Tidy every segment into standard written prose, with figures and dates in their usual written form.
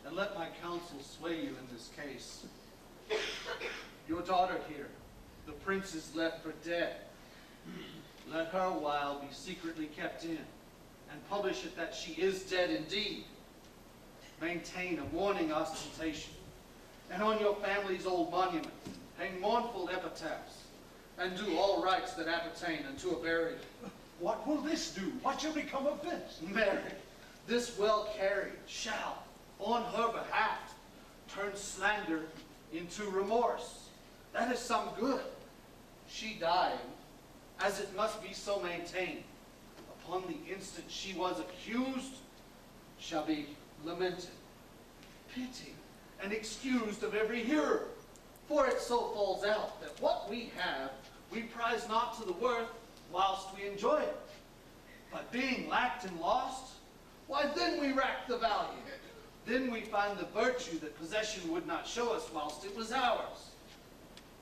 and let my counsel sway you in this case. Your daughter here, the prince is left for dead. Let her while be secretly kept in, and publish it that she is dead indeed. Maintain a mourning ostentation, and on your family's old monument hang mournful epitaphs, and do all rites that appertain unto a burial. What will this do? What shall become of this? Mary, this well carried shall, on her behalf, turn slander into remorse. That is some good. She dying, as it must be so maintained, upon the instant she was accused, shall be lamented, pitied, and excused of every hearer. For it so falls out that what we have, we prize not to the worth whilst we enjoy it. But being lacked and lost, why then we rack the value. Then we find the virtue that possession would not show us whilst it was ours.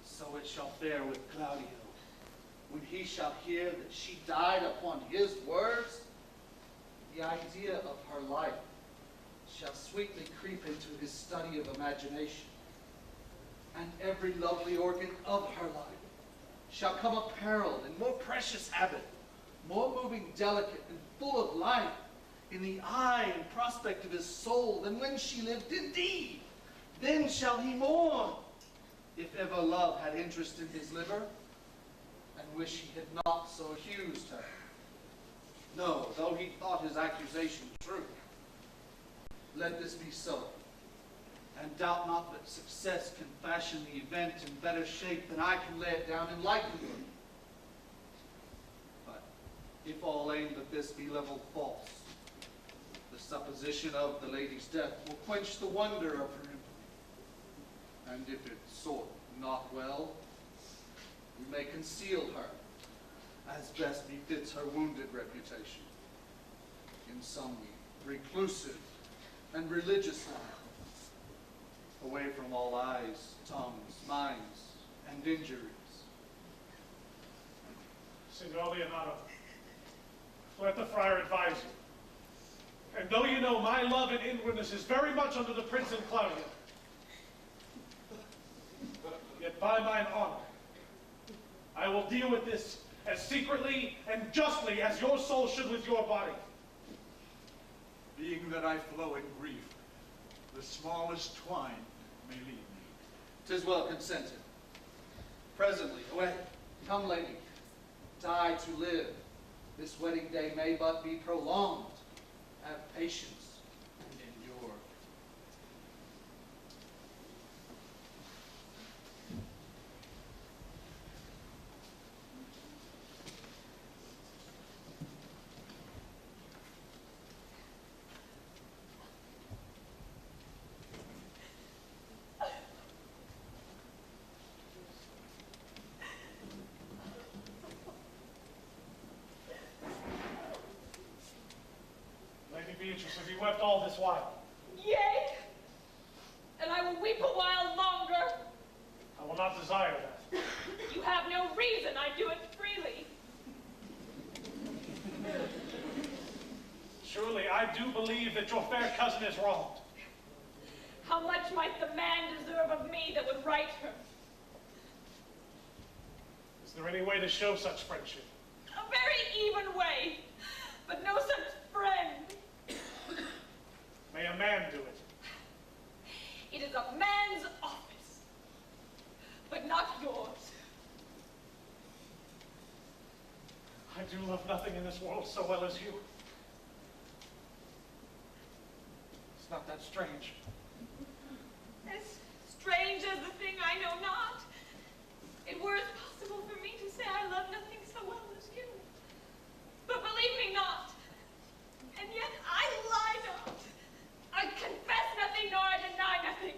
So it shall fare with Claudio, when he shall hear that she died upon his words. The idea of her life shall sweetly creep into his study of imagination, and every lovely organ of her life shall come apparelled in more precious habit, more moving, delicate, and full of life in the eye and prospect of his soul than when she lived indeed. Then shall he mourn, if ever love had interest in his liver, and wish he had not so accused her. No, though he thought his accusation true. Let this be so, and doubt not that success can fashion the event in better shape than I can lay it down in likelihood. But if all aim that this be levelled false, the supposition of the lady's death will quench the wonder of her infamy. And if it sort not well, we may conceal her, as best befits her wounded reputation, in some reclusive and religious life, away from all eyes, tongues, minds, and injuries. Signor Leonardo, let the friar advise you. And though you know my love and inwardness is very much under the prince and Claudia, yet by mine honor, I will deal with this as secretly and justly as your soul should with your body. Being that I flow in grief, the smallest twine may lead me. 'Tis well consented. Presently, away. Come, lady. Die to live. This wedding day may but be prolonged. Have patience and endure. Beatrice, have you wept all this while? Yea, and I will weep a while longer. I will not desire that. You have no reason, I do it freely. Surely I do believe that your fair cousin is wronged. How much might the man deserve of me that would right her? Is there any way to show such friendship? A very even way, but no such friend. May a man do it. It is a man's office, but not yours. I do love nothing in this world so well as you. It's not that strange. As strange as the thing I know not. It were possible for me to say I love nothing so well as you. But believe me not, and yet I lie not. I confess nothing, nor I deny nothing.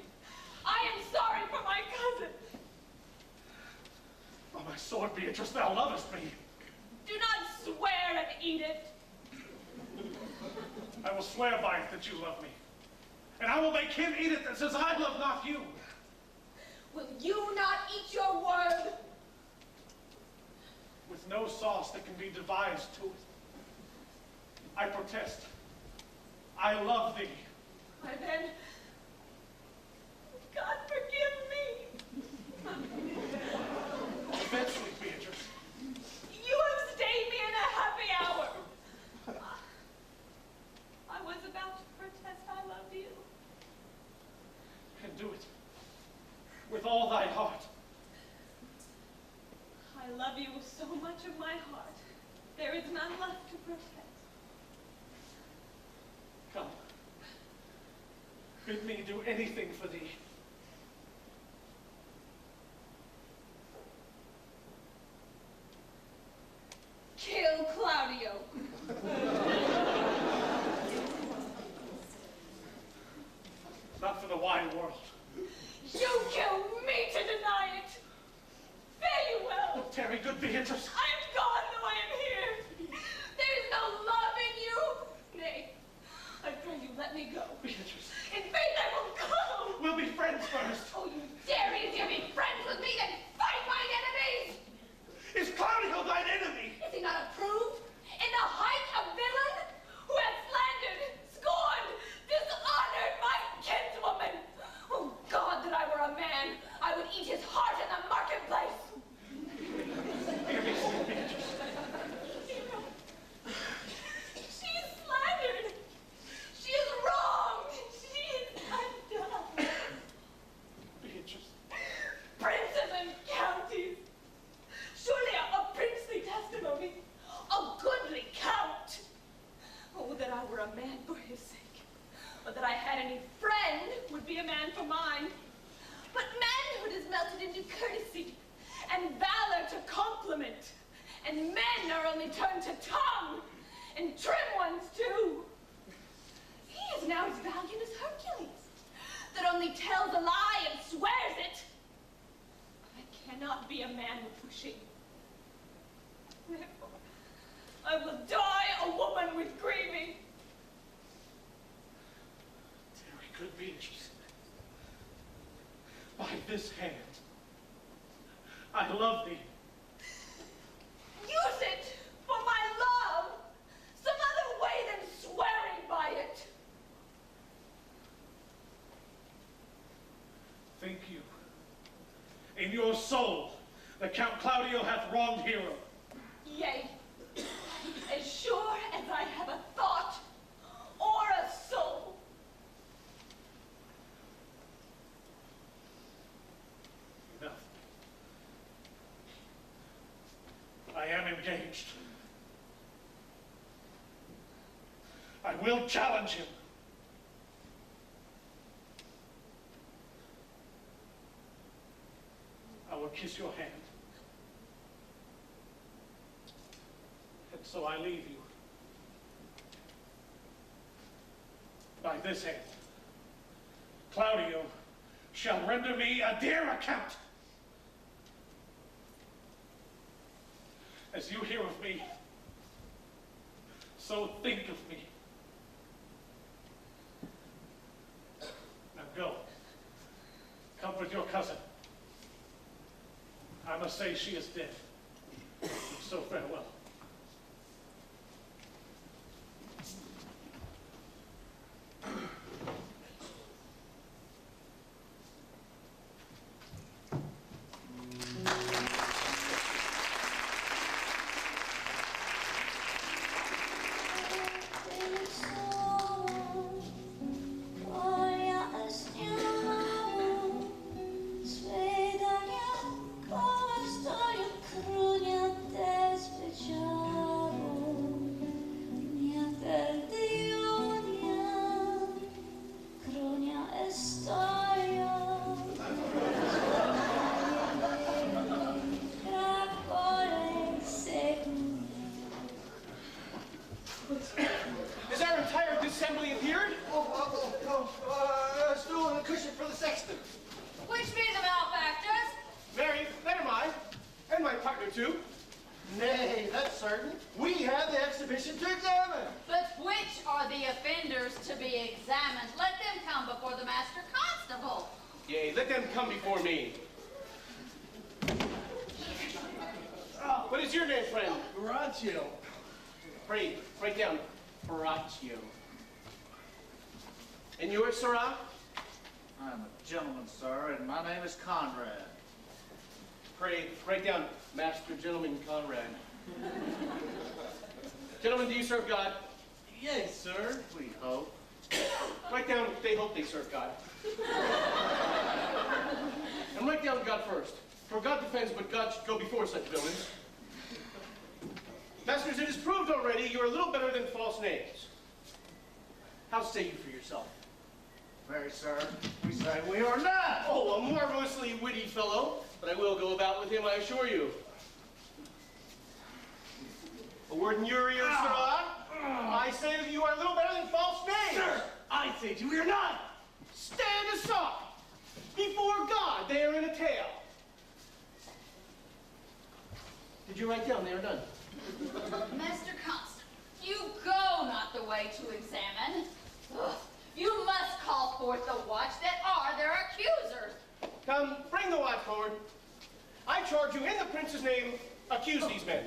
I am sorry for my cousin. By my sword, Beatrice, thou lovest me. Do not swear and eat it. I will swear by it that you love me. And I will make him eat it that says I love not you. Will you not eat your word? With no sauce that can be devised to it. I protest. I love thee. Why then, God forgive me. Eventually, Beatrice. You have stayed me in a happy hour. I was about to protest I loved you. And do it with all thy heart. I love you with so much of my heart. There is none left to protest. Come. Bid me do anything for thee. Kill Claudio. Not for the wide world. You kill me to deny it. Fare you well. Tarry, good Beatrice. I am gone though I am here. There is no love in you. Nay, I pray you let me go. Beatrice. In faith I will go. We'll be friends first. Oh, you dare you to be friends with me, then fight mine enemies. Is Claudio thine enemy? Is he not approved? In the height a villain who has slandered, scorned, dishonored my kinswoman. Oh God, that I were a man, I would eat his heart in the marketplace. Hear me, sweet Beatrice. Hero, she is slandered. She is wronged. She is undone. Beatrice. Princes and counties. Surely a princely testimony. A goodly count. Oh, that I were a man for his sake. Or that I had any friend would be a man for mine. But manhood is melted into courtesy, and valor to compliment. And men are only turned to tongue, and trim ones too. He is now as valiant as Hercules, that only tells a lie and swears it. I cannot be a man with pushing. Therefore, I will die a woman with grieving. Tarry, good Beatrice. By this hand, I love thee. Use it for my love, some other way than swearing by it. Think you, in your soul, that Count Claudio hath wronged Hero? Yea, as sure as I have a thought or a soul. Enough. I am engaged. I will challenge him. I will kiss your hand. And so I leave you. By this hand, Claudio shall render me a dear account. As you hear of me, so think of me. Now go. Comfort your cousin. I must say she is dead. So farewell. Let them come before me. What is your name, friend? Horatio. Pray, write down Horatio. And yours, Sarah? I'm a gentleman, sir, and my name is Conrad. Pray, write down Master Gentleman Conrad. Gentlemen, do you serve God? Yea, sir, we hope. Write down, they hope they serve God. And write down God first. For God defends, but God should go before such villains. Masters, it is proved already you are a little better than false names. How say you for yourself? Very, sir, we say we are not. Oh, a marvelously witty fellow, but I will go about with him, I assure you. A word in your ear, sirrah. I say that you are a little better than false names. Sir, I say to you, we are not. Stand aside. Before God, they are in a tale. Did you write down? They are done. Master Constable, you go not the way to examine. Ugh. You must call forth the watch that are their accusers. Come, bring the watch forward. I charge you in the prince's name, accuse these men.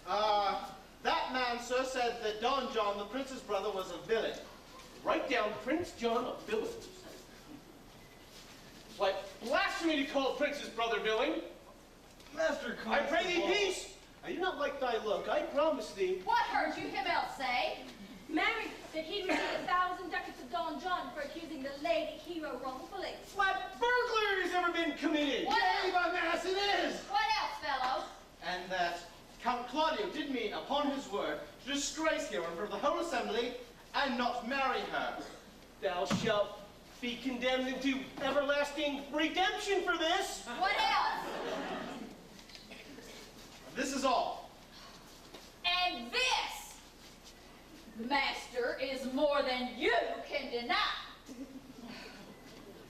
That man, sir, said that Don John, the prince's brother, was a villain. Write down Prince John a villain. What blasphemy to call prince's brother villain. Master I pray thee peace. I do not like thy look. I promise thee. What heard you him else say? Married, that he received 1,000 ducats of Don John for accusing the lady hero wrongfully. What burglary has ever been committed? What Yea, else? by mass, it is. What else, fellow? And that Count Claudio did mean, upon his word, to disgrace him in front of the whole assembly and not marry her. Thou shalt be condemned into everlasting redemption for this. What else? This is all. And this, master, is more than you can deny.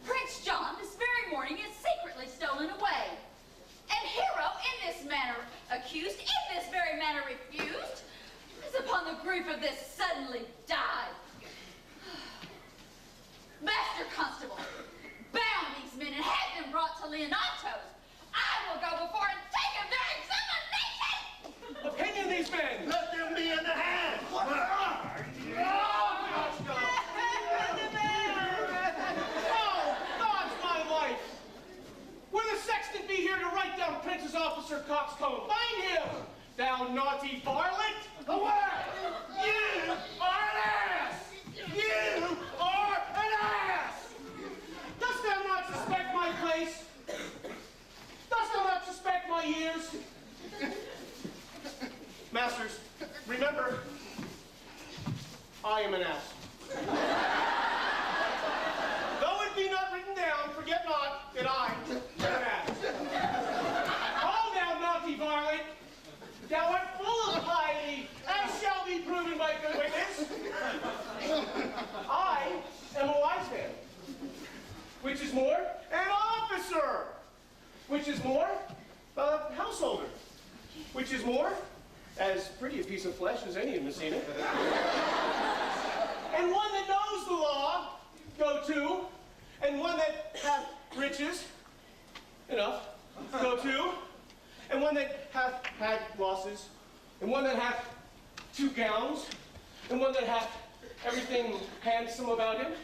Prince John, this very morning, is secretly stolen away. And Hero, in this manner accused, in this very manner refused, is upon the grief of this suddenly died. Master Constable, bound these men and have them brought to Leonato's. I will go before and take them their examination! Opinion these men. Let them be in the hand. Oh, God's my life. Will the sexton be here to write down Prince's officer Coxcomb? Find him, thou naughty varlet! Away! You are an ass! You are an ass! Dost thou not suspect my place? Dost thou not suspect my years? Masters, remember, I am an ass. Though it be not written down, forget not that I am an ass. Oh, thou naughty varlet, thou art full of piety, as shall be proven by good witness. I am a wise man, which is more, an officer, which is more, a householder, which is more, as pretty a piece of flesh as any in Messina. And one that knows the law, go to, and one that hath riches, enough, go to, and one that hath had losses, and one that hath 2 gowns, and one that hath everything handsome about him,